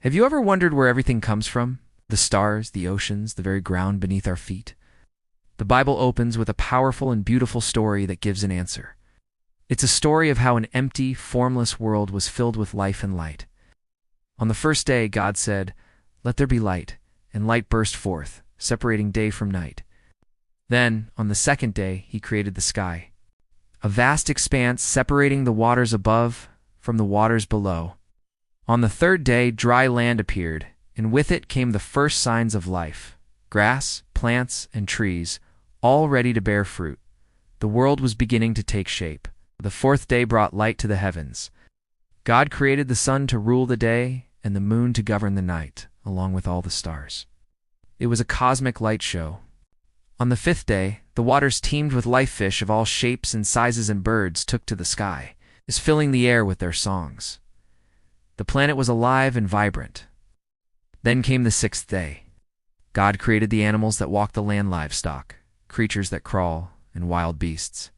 Have you ever wondered where everything comes from? The stars, the oceans, the very ground beneath our feet? The Bible opens with a powerful and beautiful story that gives an answer. It's a story of how an empty, formless world was filled with life and light. On the first day, God said, "Let there be light," and light burst forth, separating day from night. Then, on the second day, he created the sky, a vast expanse separating the waters above from the waters below. On the third day, dry land appeared, and with it came the first signs of life: grass, plants, and trees, all ready to bear fruit. The world was beginning to take shape. The fourth day brought light to the heavens. God created the sun to rule the day and the moon to govern the night, along with all the stars. It was a cosmic light show. On the fifth day, the waters teemed with life fish of all shapes and sizes, and birds took to the sky, filling the air with their songs. The planet was alive and vibrant. Then came the sixth day. God created the animals that walk the land, livestock, creatures that crawl, and wild beasts.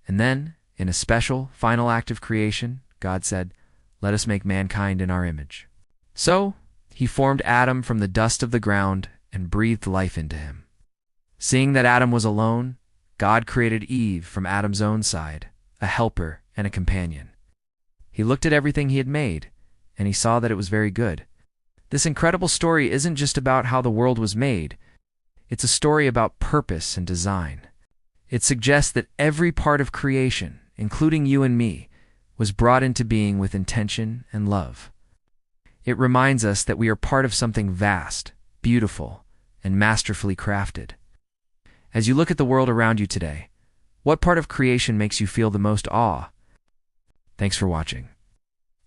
And then, in a special, final act of creation, God said, "Let us make mankind in our image." So, he formed Adam from the dust of the ground and breathed life into him. Seeing that Adam was alone, God created Eve from Adam's own side, a helper and a companion. He looked at everything he had made, and he saw that it was very good. This incredible story isn't just about how the world was made. It's a story about purpose and design. It suggests that every part of creation, including you and me, was brought into being with intention and love. It reminds us that we are part of something vast, beautiful, and masterfully crafted. As you look at the world around you today, what part of creation makes you feel the most awe? Thanks for watching.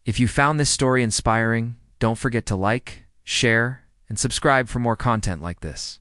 If you found this story inspiring, don't forget to like, share, and subscribe for more content like this.